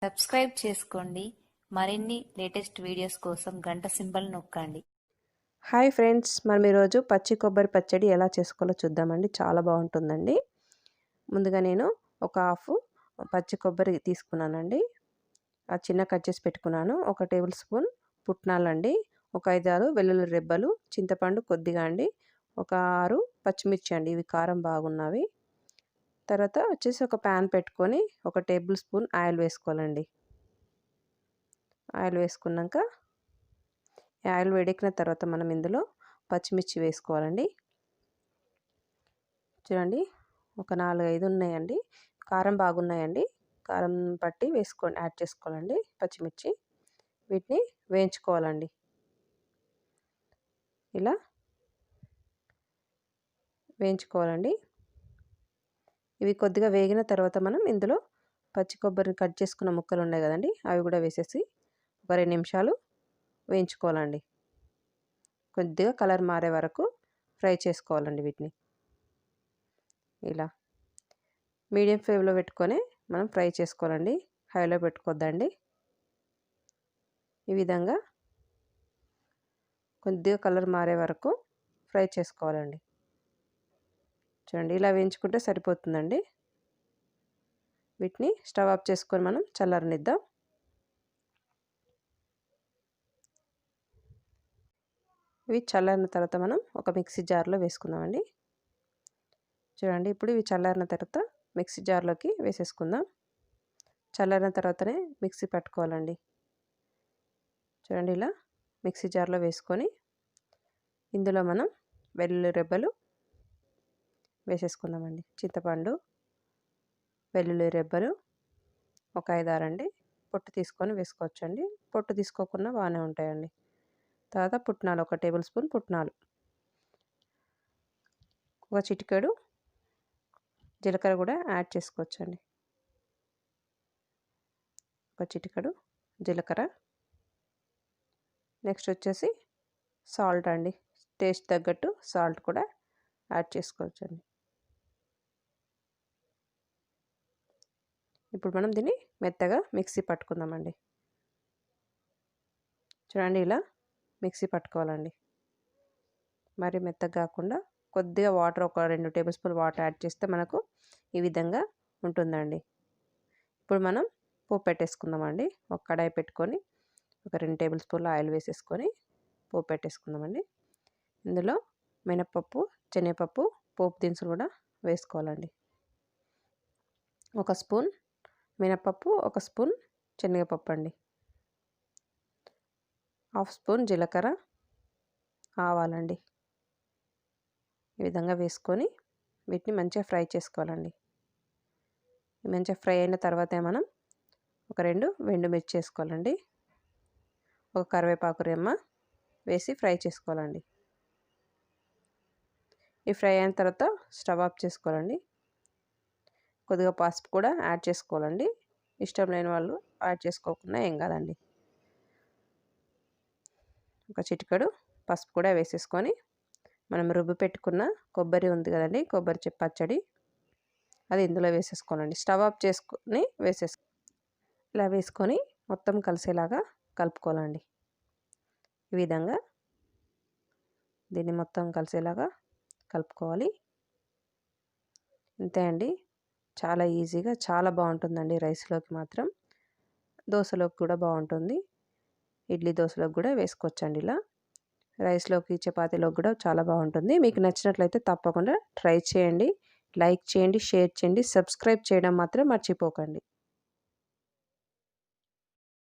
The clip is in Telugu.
సబ్స్క్రైబ్ చేసుకోండి. మరిన్ని లేటెస్ట్ వీడియోస్ కోసం గంట సింబల్ నొక్కండి. హాయ్ ఫ్రెండ్స్, మనం ఈరోజు పచ్చి కొబ్బరి పచ్చడి ఎలా చేసుకోవాలో చూద్దామండి. చాలా బాగుంటుందండి. ముందుగా నేను ఒక హాఫ్ పచ్చి కొబ్బరి తీసుకున్నానండి. ఆ చిన్న కట్ చేసి పెట్టుకున్నాను. 1 టేబుల్ స్పూన్ పుట్నాలండి, ఒక 5-6 వెల్లుల్లి రెబ్బలు, చింతపండు కొద్దిగా అండి, ఒక 6 పచ్చిమిర్చి అండి, ఇవి కారం బాగున్నవి. తర్వాత వచ్చేసి ఒక ప్యాన్ పెట్టుకొని 1 టేబుల్ స్పూన్ ఆయిల్ వేసుకోవాలండి. ఆయిల్ వేసుకున్నాక ఆయిల్ వేడెక్కిన తర్వాత మనం ఇందులో పచ్చిమిర్చి వేసుకోవాలండి. చూడండి, ఒక 4-5 ఉన్నాయండి. కారం బాగున్నాయండి. కారం బట్టి యాడ్ చేసుకోవాలండి పచ్చిమిర్చి. వీటిని వేయించుకోవాలండి. ఇలా వేయించుకోవాలండి. ఇవి కొద్దిగా వేగిన తర్వాత మనం ఇందులో పచ్చి కొబ్బరిని కట్ చేసుకున్న ముక్కలు ఉన్నాయి కదండి, అవి కూడా వేసేసి ఒక 2 నిమిషాలు వేయించుకోవాలండి. కొద్దిగా కలర్ మారే వరకు ఫ్రై చేసుకోవాలండి వీటిని. ఇలా మీడియం ఫ్లేమ్లో పెట్టుకొని మనం ఫ్రై చేసుకోవాలండి, హైలో పెట్టుకోవద్దండి. ఈ విధంగా కొద్దిగా కలర్ మారే వరకు ఫ్రై చేసుకోవాలండి. చూడండి, ఇలా వేయించుకుంటే సరిపోతుందండి. వీటిని స్టవ్ ఆఫ్ చేసుకొని మనం చల్లారనిద్దాం. ఇవి చల్లారిన తర్వాత మనం ఒక మిక్సీ జార్లో వేసుకుందామండి. చూడండి, ఇప్పుడు ఇవి చల్లారిన తర్వాత మిక్సీ జార్లోకి వేసేసుకుందాం. చల్లారిన తర్వాతనే మిక్సీ పట్టుకోవాలండి. చూడండి, ఇలా మిక్సీ జార్లో వేసుకొని ఇందులో మనం వెల్లుల్లి రెబ్బలు వేసేసుకుందామండి. చింతపండు, వెల్లుల్లి రెబ్బలు ఒక 5-6 అండి. పొట్టు తీసుకొని వేసుకోవచ్చండి, పొట్టు తీసుకోకుండా బాగానే ఉంటాయండి. తర్వాత పుట్నాలు, 1 టేబుల్ స్పూన్ పుట్నాలు, ఒక చిటికెడు జీలకర్ర కూడా యాడ్ చేసుకోవచ్చండి. ఒక చిటికెడు జీలకర్ర. నెక్స్ట్ వచ్చేసి సాల్ట్ అండి, టేస్ట్ తగ్గట్టు సాల్ట్ కూడా యాడ్ చేసుకోవచ్చండి. ఇప్పుడు మనం దీన్ని మెత్తగా మిక్సీ పట్టుకుందామండి. చూడండి, ఇలా మిక్సీ పట్టుకోవాలండి. మరి మెత్తగా కాకుండా కొద్దిగా వాటర్, ఒక 2 టేబుల్ స్పూన్ వాటర్ యాడ్ చేస్తే మనకు ఈ విధంగా ఉంటుందండి. ఇప్పుడు మనం పోపు పెట్టేసుకుందామండి. ఒక కడాయి పెట్టుకొని ఒక 2 టేబుల్ స్పూన్ల ఆయిల్ వేసేసుకొని పోపు పెట్టేసుకుందామండి. ఇందులో మినపప్పు, శనగపప్పు, పోపు దినుసులు కూడా వేసుకోవాలండి. 1 స్పూన్ మినపప్పు, 1 స్పూన్ శనగపప్పు అండి, 1/2 స్పూన్ జీలకర్ర, ఆవాలండి. ఈ విధంగా వేసుకొని వీటిని మంచిగా ఫ్రై చేసుకోవాలండి. మంచిగా ఫ్రై అయిన తర్వాతే మనం ఒక 2 ఎండుమిర్చి వేసుకోవాలండి, ఒక కరివేపాకు రెమ్మ వేసి ఫ్రై చేసుకోవాలండి. ఈ ఫ్రై అయిన తర్వాత స్టవ్ ఆఫ్ చేసుకోవాలండి. కొద్దిగా పసుపు కూడా యాడ్ చేసుకోవాలండి. ఇష్టం లేని వాళ్ళు యాడ్ చేసుకోకుండా ఏం కాదండి. ఒక చిటికెడు పసుపు కూడా వేసేసుకొని మనం రుబ్బి పెట్టుకున్న కొబ్బరి ఉంది కదండి, కొబ్బరి పచ్చడి, అది ఇందులో వేసేసుకోవాలండి. స్టవ్ ఆఫ్ చేసుకొని ఇలా వేసుకొని మొత్తం కలిసేలాగా కలుపుకోవాలండి. ఈ విధంగా దీన్ని మొత్తం కలిసేలాగా కలుపుకోవాలి. అంతే అండి, చాలా ఈజీగా చాలా బాగుంటుందండి. రైస్లోకి మాత్రం, దోశలోకి కూడా బాగుంటుంది, ఇడ్లీ దోశలోకి కూడా వేసుకోవచ్చండి. ఇలా రైస్లోకి, చపాతీలోకి కూడా చాలా బాగుంటుంది. మీకు నచ్చినట్లయితే తప్పకుండా ట్రై చేయండి. లైక్ చేయండి, షేర్ చేయండి, సబ్స్క్రైబ్ చేయడం మాత్రం మర్చిపోకండి.